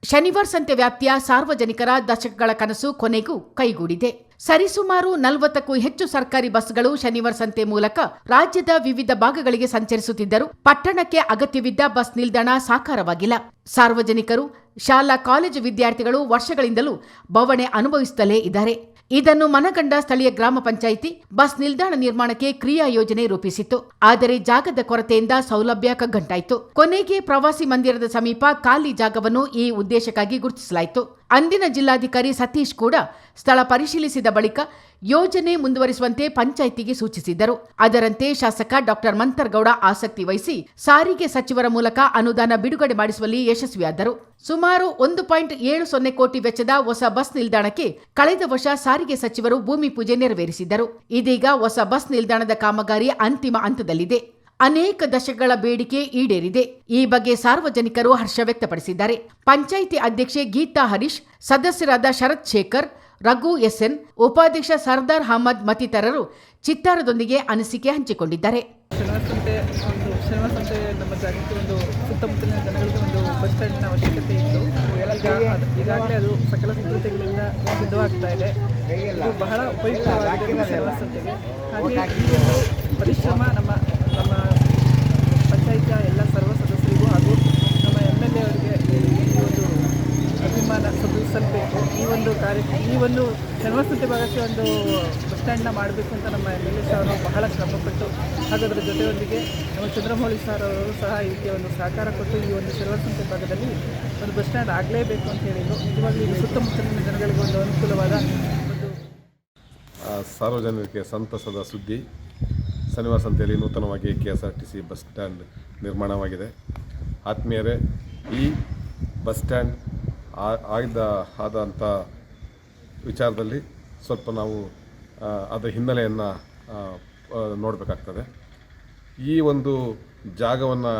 ಶನಿವಾರ ಸಂತೆ ವ್ಯಾಪ್ತಿಯ ಸಾರ್ವಜನಿಕರ ದಶಕಗಳ ಕನಸು ಕೊನೆಗೂ ಕೈಗೂಡಿದೆ. ಸರಿಸುಮಾರು 40ಕ್ಕೂ ಹೆಚ್ಚು ಸರ್ಕಾರಿ ಬಸ್ಗಳು ಶನಿವಾರ ಸಂತೆ ಮೂಲಕ ರಾಜ್ಯದ ವಿವಿಧ ಭಾಗಗಳಿಗೆ ಸಂಚರಿಸುತ್ತಿದ್ದರೂ ಪಟ್ಟಣಕ್ಕೆ ಅಗತ್ಯವಿದ್ದ ಬಸ್ ನಿಲ್ದಾಣ ಸಾಕಾರವಾಗಿಲ್ಲ. ಸಾರ್ವಜನಿಕರು, ಶಾಲಾ ಕಾಲೇಜು ವಿದ್ಯಾರ್ಥಿಗಳು ವರ್ಷಗಳಿಂದಲೂ ಬವಣೆ ಅನುಭವಿಸುತ್ತಲೇ ಇದ್ದಾರೆ. ಇದನ್ನು ಮನಗಂಡ ಸ್ಥಳೀಯ ಗ್ರಾಮ ಪಂಚಾಯಿತಿ ಬಸ್ ನಿಲ್ದಾಣ ನಿರ್ಮಾಣಕ್ಕೆ ಕ್ರಿಯಾ ಯೋಜನೆ ರೂಪಿಸಿತ್ತು. ಆದರೆ ಜಾಗದ ಕೊರತೆಯಿಂದ ಸೌಲಭ್ಯ ಕಗ್ಗಂಟಾಯಿತು. ಕೊನೆಗೆ ಪ್ರವಾಸಿ ಮಂದಿರದ ಸಮೀಪ ಖಾಲಿ ಜಾಗವನ್ನು ಈ ಉದ್ದೇಶಕ್ಕಾಗಿ ಗುರುತಿಸಲಾಯಿತು. ಅಂದಿನ ಜಿಲ್ಲಾಧಿಕಾರಿ ಸತೀಶ್ ಕೂಡ ಸ್ಥಳ ಪರಿಶೀಲಿಸಿದ ಬಳಿಕ ಯೋಜನೆ ಮುಂದುವರಿಸುವಂತೆ ಪಂಚಾಯಿತಿಗೆ ಸೂಚಿಸಿದ್ದರು. ಅದರಂತೆ ಶಾಸಕ ಡಾ ಮಂತರ್ಗೌಡ ಆಸಕ್ತಿ ವಹಿಸಿ ಸಾರಿಗೆ ಸಚಿವರ ಮೂಲಕ ಅನುದಾನ ಬಿಡುಗಡೆ ಮಾಡಿಸುವಲ್ಲಿ ಯಶಸ್ವಿಯಾದರು. ಸುಮಾರು 1.70 ಕೋಟಿ ವೆಚ್ಚದ ಹೊಸ ಬಸ್ ನಿಲ್ದಾಣಕ್ಕೆ ಕಳೆದ ವರ್ಷ ಸಾರಿಗೆ ಸಚಿವರು ಭೂಮಿ ಪೂಜೆ ನೆರವೇರಿಸಿದ್ದರು. ಇದೀಗ ಹೊಸ ಬಸ್ ನಿಲ್ದಾಣದ ಕಾಮಗಾರಿ ಅಂತಿಮ ಹಂತದಲ್ಲಿದೆ. ಅನೇಕ ದಶಕಗಳ ಬೇಡಿಕೆ ಈಡೇರಿದೆ. ಈ ಬಗ್ಗೆ ಸಾರ್ವಜನಿಕರು ಹರ್ಷ ವ್ಯಕ್ತಪಡಿಸಿದ್ದಾರೆ. ಪಂಚಾಯಿತಿ ಅಧ್ಯಕ್ಷೆ ಗೀತಾ ಹರೀಶ್, ಸದಸ್ಯರಾದ ಶರತ್ ಶೇಖರ್, ರಘು ಎಸ್ಎನ್, ಉಪಾಧ್ಯಕ್ಷ ಸರ್ದಾರ್ ಅಹಮದ್ ಮತ್ತಿತರರು ಚಿತ್ತಾರದೊಂದಿಗೆ ಅನಿಸಿಕೆ ಹಂಚಿಕೊಂಡಿದ್ದಾರೆ. ಶನಿವಾರ ಸಂತೆ ನಮ್ಮ ಜಾಗಕ್ಕೆ ಒಂದು ಸುತ್ತಮುತ್ತಲಿನ ಜನಗಳಿಗೆ ಒಂದು ಬಸ್ ಸ್ಟ್ಯಾಂಡಿನ ಅವಶ್ಯಕತೆ ಇತ್ತು. ಈಗಾಗಲೇ ಅದು ಸಕಲ ಸಿದ್ಧತೆಗಳಿಂದ ಸಿದ್ಧವಾಗ್ತಾ ಇದೆ. ಇದು ಬಹಳ ಉಪಯುಕ್ತವಾಗಿದೆ ಶನಿವಾರ ಸಂತೆಗೆ. ಹಾಗೆ ಈ ಒಂದು ಪರಿಶ್ರಮ ನಮ್ಮ ಪಂಚಾಯಿತಿಯ ಎಲ್ಲ ಸರ್ವ ಸದಸ್ಯರಿಗೂ ಹಾಗೂ ನಮ್ಮ MLA ಅವರಿಗೆ ಈ ಒಂದು ಅಭಿಮಾನ ಸಲ್ಲಿಸಬೇಕು. ಈ ಒಂದು ಶನಿವಾರ ಸಂತೆ ಭಾಗಕ್ಕೆ ಒಂದು ಬಸ್ ಸ್ಟ್ಯಾಂಡ್ನ ಮಾಡಬೇಕು ಅಂತ ನಮ್ಮ MLA ಸರ್ ಬಹಳ ಶ್ರಮಪಟ್ಟು ಹಾಗೂ ಅದರ ಜೊತೆಯೊಂದಿಗೆ ನಮ್ಮ ಚಂದ್ರಮೌಳಿ ಸರ್ ಅವರು ಸಹ ಇದಕ್ಕೆ ಒಂದು ಸಹಕಾರ ಕೊಟ್ಟು ಈ ಒಂದು ಶನಿವಾರ ಸಂತೆ ಭಾಗದಲ್ಲಿ ಒಂದು ಬಸ್ ಸ್ಟ್ಯಾಂಡ್ ಆಗಲೇಬೇಕು ಅಂತ ಹೇಳಿದರು. ನಿಜವಾಗ್ಲೂ ಇದು ಸುತ್ತಮುತ್ತಲಿನ ಜನಗಳಿಗೆ ಒಂದು ಅನುಕೂಲವಾದ ಒಂದು ಸಾರ್ವಜನಿಕರಿಗೆ ಸಂತಸದ ಸುದ್ದಿ. ಶನಿವಾರ ಸಂತೆಯಲ್ಲಿ ನೂತನವಾಗಿ KSRTC ಬಸ್ ಸ್ಟ್ಯಾಂಡ್ ನಿರ್ಮಾಣವಾಗಿದೆ. ಆತ್ಮೀಯರೇ, ಈ ಬಸ್ ಸ್ಟ್ಯಾಂಡ್ ಆದಂಥ ವಿಚಾರದಲ್ಲಿ ಸ್ವಲ್ಪ ನಾವು ಅದರ ಹಿನ್ನೆಲೆಯನ್ನು ನೋಡಬೇಕಾಗ್ತದೆ. ಈ ಒಂದು ಜಾಗವನ್ನು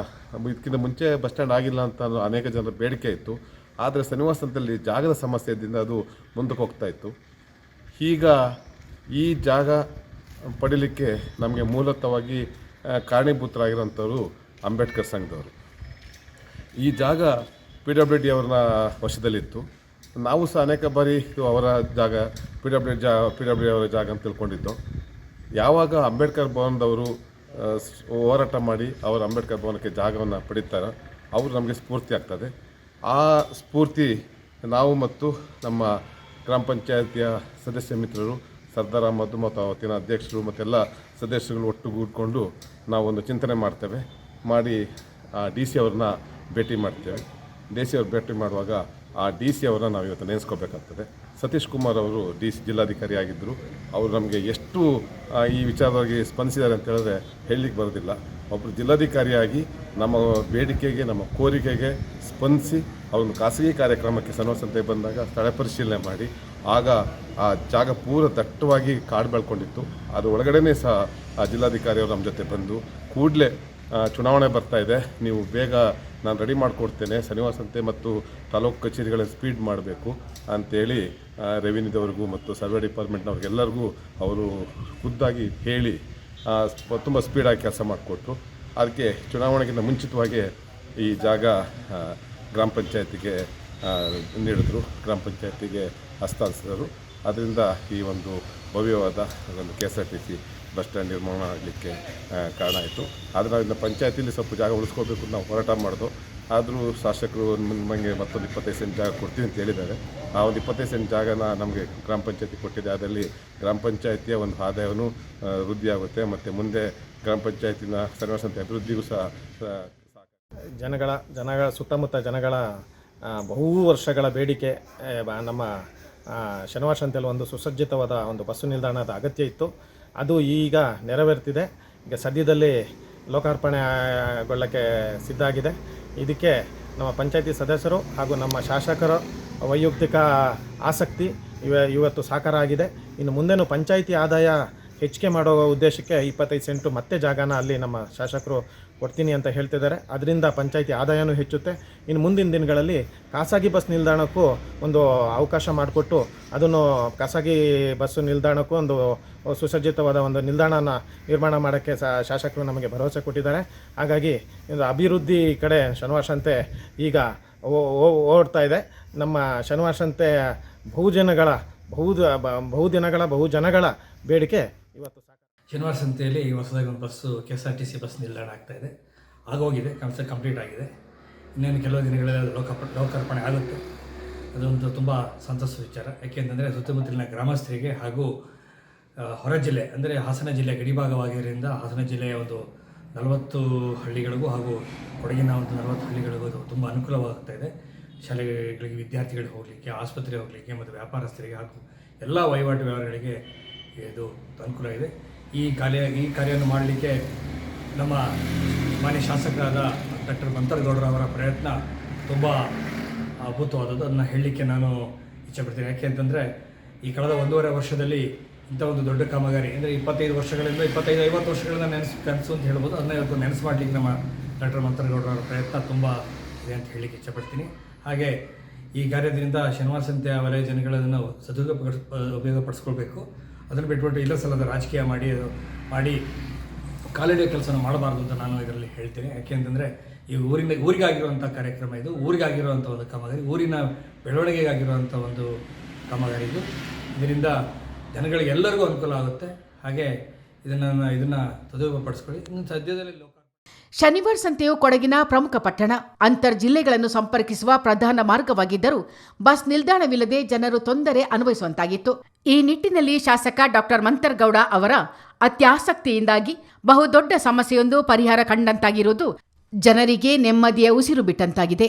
ಇದಕ್ಕಿಂತ ಮುಂಚೆ ಬಸ್ ಸ್ಟ್ಯಾಂಡ್ ಆಗಿಲ್ಲ ಅಂತ ಅನೇಕ ಜನರ ಬೇಡಿಕೆ ಇತ್ತು. ಆದರೆ ಶನಿವಾರ ಸಂತೆಯಲ್ಲಿ ಜಾಗದ ಸಮಸ್ಯೆಯಿಂದ ಅದು ಮುಂದಕ್ಕೆ ಹೋಗ್ತಾ ಇತ್ತು. ಈಗ ಈ ಜಾಗ ಪಡೀಲಿಕ್ಕೆ ನಮಗೆ ಮೂಲತಃವಾಗಿ ಕಾರಣೀಭೂತರಾಗಿರೋಂಥವ್ರು ಅಂಬೇಡ್ಕರ್ ಸಂಘದವರು. ಈ ಜಾಗ PWD ಅವ್ರನ್ನ ವಶದಲ್ಲಿತ್ತು. ನಾವು ಸಹ ಅನೇಕ ಬಾರಿ ಇದು ಅವರ ಜಾಗ, PWD ಅವರ ಜಾಗ ಅಂತ ತಿಳ್ಕೊಂಡಿದ್ದು. ಯಾವಾಗ ಅಂಬೇಡ್ಕರ್ ಭವನದವರು ಹೋರಾಟ ಮಾಡಿ ಅವರು ಅಂಬೇಡ್ಕರ್ ಭವನಕ್ಕೆ ಜಾಗವನ್ನು ಪಡೀತಾರೆ, ಅವರು ನಮಗೆ ಸ್ಫೂರ್ತಿ ಆಗ್ತದೆ. ಆ ಸ್ಫೂರ್ತಿ ನಾವು ಮತ್ತು ನಮ್ಮ ಗ್ರಾಮ ಪಂಚಾಯತಿಯ ಸದಸ್ಯ ಮಿತ್ರರು, ಸರ್ದಾರ್ ಅಹಮದ್ ಮತ್ತು ಅವತ್ತಿನ ಅಧ್ಯಕ್ಷರು ಮತ್ತೆಲ್ಲ ಸದಸ್ಯರುಗಳು ಒಟ್ಟುಗೂಡಿಕೊಂಡು ನಾವೊಂದು ಚಿಂತನೆ ಮಾಡ್ತೇವೆ. ಮಾಡಿ DC ಅವ್ರನ್ನ ಭೇಟಿ ಮಾಡ್ತೇವೆ. DC ಅವ್ರು ಭೇಟಿ ಮಾಡುವಾಗ ಆ DC ಅವ್ರನ್ನ ನಾವು ಇವತ್ತು ನೆನೆಸ್ಕೋಬೇಕಾಗ್ತದೆ. ಸತೀಶ್ ಕುಮಾರ್ ಅವರು ಜಿಲ್ಲಾಧಿಕಾರಿ ಆಗಿದ್ದರು. ಅವರು ನಮಗೆ ಎಷ್ಟು ಈ ವಿಚಾರವಾಗಿ ಸ್ಪಂದಿಸಿದ್ದಾರೆ ಅಂತ ಹೇಳಿದ್ರೆ ಹೇಳಲಿಕ್ಕೆ ಬರೋದಿಲ್ಲ. ಒಬ್ಬರು ಜಿಲ್ಲಾಧಿಕಾರಿಯಾಗಿ ನಮ್ಮ ಬೇಡಿಕೆಗೆ, ನಮ್ಮ ಕೋರಿಕೆಗೆ ಸ್ಪಂದಿಸಿ ಅವರೊಂದು ಖಾಸಗಿ ಕಾರ್ಯಕ್ರಮಕ್ಕೆ ಶನಿವಾರ ಸಂತೆಗೆ ಬಂದಾಗ ಸ್ಥಳ ಪರಿಶೀಲನೆ ಮಾಡಿ ಆಗ ಆ ಜಾಗ ಪೂರ ದಟ್ಟವಾಗಿ ಕಾಡು ಬೆಳ್ಕೊಂಡಿತ್ತು. ಅದು ಒಳಗಡೆನೇ ಸಹ ಆ ಜಿಲ್ಲಾಧಿಕಾರಿ ಅವರು ನಮ್ಮ ಜೊತೆ ಬಂದು ಕೂಡಲೇ ಚುನಾವಣೆ ಬರ್ತಾ ಇದೆ, ನೀವು ಬೇಗ ನಾನು ರೆಡಿ ಮಾಡಿಕೊಡ್ತೇನೆ, ಶನಿವಾರ ಸಂತೆ ಮತ್ತು ತಾಲೂಕು ಕಚೇರಿಗಳನ್ನು ಸ್ಪೀಡ್ ಮಾಡಬೇಕು ಅಂಥೇಳಿ ರೆವಿನ್ಯೂದವ್ರಿಗೂ ಮತ್ತು ಸರ್ವೆ ಡಿಪಾರ್ಟ್ಮೆಂಟ್ನವ್ರಿಗೆಲ್ಲರಿಗೂ ಅವರು ಖುದ್ದಾಗಿ ಹೇಳಿ ತುಂಬ ಸ್ಪೀಡಾಗಿ ಕೆಲಸ ಮಾಡಿಕೊಟ್ರು. ಅದಕ್ಕೆ ಚುನಾವಣೆಗಿಂತ ಮುಂಚಿತವಾಗಿ ಈ ಜಾಗ ಗ್ರಾಮ ಪಂಚಾಯತಿಗೆ ನೀಡಿದ್ರು, ಗ್ರಾಮ ಪಂಚಾಯತಿಗೆ ಹಸ್ತಾಂತರಿಸಿದರು. ಅದರಿಂದ ಈ ಒಂದು ಭವ್ಯವಾದ ಒಂದು KSRTC ಬಸ್ ಸ್ಟ್ಯಾಂಡ್ ನಿರ್ಮಾಣ ಆಗಲಿಕ್ಕೆ ಕಾರಣ ಆಯಿತು. ಆದರೆ ನಾವಿಂದ ಪಂಚಾಯತಿಲಿ ಸ್ವಲ್ಪ ಜಾಗ ಉಳಿಸ್ಕೋಬೇಕು ನಾವು ಹೋರಾಟ ಮಾಡೋದು. ಆದರೂ ಶಾಸಕರು ನಮಗೆ ಮತ್ತೊಂದು 25 ಸೆಂಟ್ ಜಾಗ ಕೊಡ್ತೀವಿ ಅಂತ ಹೇಳಿದ್ದಾರೆ. ಆ ಒಂದು 25 ಸೆಂಟ್ ಜಾಗನ ನಮಗೆ ಗ್ರಾಮ ಪಂಚಾಯತಿ ಕೊಟ್ಟಿದೆ. ಅದರಲ್ಲಿ ಗ್ರಾಮ ಪಂಚಾಯತಿಯ ಒಂದು ಆದಾಯವನ್ನು ವೃದ್ಧಿಯಾಗುತ್ತೆ ಮತ್ತು ಮುಂದೆ ಗ್ರಾಮ ಪಂಚಾಯತಿನ ಶನಿವಾರ ಸಂತೆ ಅಭಿವೃದ್ಧಿಗೂ ಸಹ ಜನಗಳ ಸುತ್ತಮುತ್ತ ಜನಗಳ ಬಹು ವರ್ಷಗಳ ಬೇಡಿಕೆ ನಮ್ಮ ಶನಿವಾರ ಸಂತೆಯಲ್ಲಿ ಒಂದು ಸುಸಜ್ಜಿತವಾದ ಒಂದು ಬಸ್ಸು ನಿಲ್ದಾಣದ ಅಗತ್ಯ ಇತ್ತು. ಅದು ಈಗ ನೆರವೇರ್ತಿದೆ. ಈಗ ಸದ್ಯದಲ್ಲಿ ಲೋಕಾರ್ಪಣೆಗೊಳ್ಳಕ್ಕೆ ಸಿದ್ಧ ಆಗಿದೆ. ಇದಕ್ಕೆ ನಮ್ಮ ಪಂಚಾಯತಿ ಸದಸ್ಯರು ಹಾಗೂ ನಮ್ಮ ಶಾಸಕರ ವೈಯಕ್ತಿಕ ಆಸಕ್ತಿ ಇವತ್ತು ಸಾಕಾರ ಆಗಿದೆ. ಇನ್ನು ಮುಂದೇನು ಪಂಚಾಯತಿ ಆದಾಯ ಹೆಚ್ಚಿಗೆ ಮಾಡೋ ಉದ್ದೇಶಕ್ಕೆ 25 ಸೆಂಟು ಮತ್ತೆ ಜಾಗನ ಅಲ್ಲಿ ನಮ್ಮ ಶಾಸಕರು ಕೊಡ್ತೀನಿ ಅಂತ ಹೇಳ್ತಿದ್ದಾರೆ. ಅದರಿಂದ ಪಂಚಾಯತಿ ಆದಾಯನೂ ಹೆಚ್ಚುತ್ತೆ. ಇನ್ನು ಮುಂದಿನ ದಿನಗಳಲ್ಲಿ ಖಾಸಗಿ ಬಸ್ ನಿಲ್ದಾಣಕ್ಕೂ ಒಂದು ಅವಕಾಶ ಮಾಡಿಕೊಟ್ಟು ಅದನ್ನು ಖಾಸಗಿ ಬಸ್ಸು ನಿಲ್ದಾಣಕ್ಕೂ ಒಂದು ಸುಸಜ್ಜಿತವಾದ ಒಂದು ನಿಲ್ದಾಣನ ನಿರ್ಮಾಣ ಮಾಡೋಕ್ಕೆ ಶಾಸಕರು ನಮಗೆ ಭರವಸೆ ಕೊಟ್ಟಿದ್ದಾರೆ. ಹಾಗಾಗಿ ಇದು ಅಭಿವೃದ್ಧಿ ಕಡೆ ಶನಿವಾರ ಸಂತೆ ಈಗ ಓಡ್ತಾ ಇದೆ. ನಮ್ಮ ಶನಿವಾರ ಸಂತೆ ಬಹುಜನಗಳ ಬೇಡಿಕೆ ಇವತ್ತು ಶನಿವಾರ ಸಂತೆಯಲ್ಲಿ ಈ ಹೊಸದಾಗಿ ಒಂದು ಬಸ್ಸು KSRTC ಬಸ್ ನಿಲ್ದಾಣ ಆಗ್ತಾಯಿದೆ. ಆಗೋಗಿದೆ, ಕಾನ್ಸೆಪ್ಟ್ ಕಂಪ್ಲೀಟ್ ಆಗಿದೆ. ಇನ್ನೇನು ಕೆಲವು ದಿನಗಳಲ್ಲಿ ಲೋಕಾರ್ಪಣೆ ಆಗುತ್ತೆ. ಅದೊಂದು ತುಂಬ ಸಂತಸದ ವಿಚಾರ. ಯಾಕೆಂತಂದರೆ ಸುತ್ತಮುತ್ತಲಿನ ಗ್ರಾಮಸ್ಥರಿಗೆ ಹಾಗೂ ಹೊರ ಜಿಲ್ಲೆ ಅಂದರೆ ಹಾಸನ ಜಿಲ್ಲೆ ಗಡಿಭಾಗವಾಗಿದ್ದರಿಂದ ಹಾಸನ ಜಿಲ್ಲೆಯ ಒಂದು 40 ಹಳ್ಳಿಗಳಿಗೂ ಹಾಗೂ ಕೊಡಗಿನ ಒಂದು 40 ಹಳ್ಳಿಗಳಿಗೂ ಅದು ತುಂಬ ಅನುಕೂಲವಾಗ್ತಾ ಇದೆ. ಶಾಲೆಗಳಿಗೆ ವಿದ್ಯಾರ್ಥಿಗಳಿಗೆ ಹೋಗಲಿಕ್ಕೆ, ಆಸ್ಪತ್ರೆಗೆ ಹೋಗಲಿಕ್ಕೆ ಮತ್ತು ವ್ಯಾಪಾರಸ್ಥರಿಗೆ ಹಾಗೂ ಎಲ್ಲ ವಹಿವಾಟು ವ್ಯವಹಾರಗಳಿಗೆ ಇದು ಅನುಕೂಲ ಇದೆ. ಈ ಕಾರ್ಯವನ್ನು ಮಾಡಲಿಕ್ಕೆ ನಮ್ಮ ಮಾನ್ಯ ಶಾಸಕರಾದ ಡಾಕ್ಟರ್ ಮಂತರಗೌಡರವರ ಪ್ರಯತ್ನ ತುಂಬ ಅದ್ಭುತವಾದದ್ದು. ಅದನ್ನು ಹೇಳಲಿಕ್ಕೆ ನಾನು ಇಚ್ಛೆಪಡ್ತೀನಿ. ಯಾಕೆ ಅಂತಂದರೆ ಈ ಕಳೆದ 1.5 ವರ್ಷದಲ್ಲಿ ಇಂಥ ಒಂದು ದೊಡ್ಡ ಕಾಮಗಾರಿ ಅಂದರೆ 25 ವರ್ಷಗಳಿಂದ 25-50 ವರ್ಷಗಳಿಂದ ಕನಸು ಅಂತ ಹೇಳ್ಬೋದು. ಅದನ್ನ ಇವತ್ತು ನೆನಸು ಮಾಡಲಿಕ್ಕೆ ನಮ್ಮ ಡಾಕ್ಟರ್ ಮಂತರಗೌಡರವರ ಪ್ರಯತ್ನ ತುಂಬ ಇದೆ ಅಂತ ಹೇಳಲಿಕ್ಕೆ ಇಚ್ಛೆಪಡ್ತೀನಿ. ಹಾಗೆ ಈ ಕಾರ್ಯದಿಂದ ಶನಿವಾರ ಸಂತೆಯ ವಲಯ ಜನಗಳನ್ನು ಉಪಯೋಗಪಡಿಸ್ಕೊಳ್ಬೇಕು. ಅದನ್ನು ಬಿಟ್ಬಿಟ್ಟು ಇಲ್ಲ ಸಲದ ರಾಜಕೀಯ ಮಾಡಿ ಕಾಲಿಡಿಯೋ ಕೆಲಸನ ಮಾಡಬಾರ್ದು ಅಂತ ನಾನು ಇದರಲ್ಲಿ ಹೇಳ್ತೀನಿ. ಯಾಕೆ ಅಂತಂದರೆ ಈ ಊರಿಗಾಗಿರುವಂಥ ಕಾರ್ಯಕ್ರಮ ಇದು, ಊರಿಗಾಗಿರುವಂಥ ಒಂದು ಕಾಮಗಾರಿ, ಊರಿನ ಬೆಳವಣಿಗೆಗಾಗಿರುವಂಥ ಒಂದು ಕಾಮಗಾರಿ ಇದು. ಇದರಿಂದ ಜನಗಳಿಗೆ ಎಲ್ಲರಿಗೂ ಅನುಕೂಲ ಆಗುತ್ತೆ. ಹಾಗೆ ಇದನ್ನು ಸದುಪಯೋಗಪಡಿಸ್ಕೊಳ್ಳಿ. ಇನ್ನು ಸದ್ಯದಲ್ಲಿ ಶನಿವಾರ ಸಂತೆಯು ಕೊಡಗಿನ ಪ್ರಮುಖ ಪಟ್ಟಣ, ಅಂತರ್ ಜಿಲ್ಲೆಗಳನ್ನು ಸಂಪರ್ಕಿಸುವ ಪ್ರಧಾನ ಮಾರ್ಗವಾಗಿದ್ದರೂ ಬಸ್ ನಿಲ್ದಾಣವಿಲ್ಲದೆ ಜನರು ತೊಂದರೆ ಅನುಭವಿಸುವಂತಾಗಿತ್ತು. ಈ ನಿಟ್ಟಿನಲ್ಲಿ ಶಾಸಕ ಡಾಕ್ಟರ್ ಮಂತರಗೌಡ ಅವರ ಅತ್ಯಾಸಕ್ತಿಯಿಂದಾಗಿ ಬಹುದೊಡ್ಡ ಸಮಸ್ಯೆಯೊಂದು ಪರಿಹಾರ ಕಂಡಂತಾಗಿರುವುದು ಜನರಿಗೆ ನೆಮ್ಮದಿಯ ಉಸಿರು ಬಿಟ್ಟಂತಾಗಿದೆ.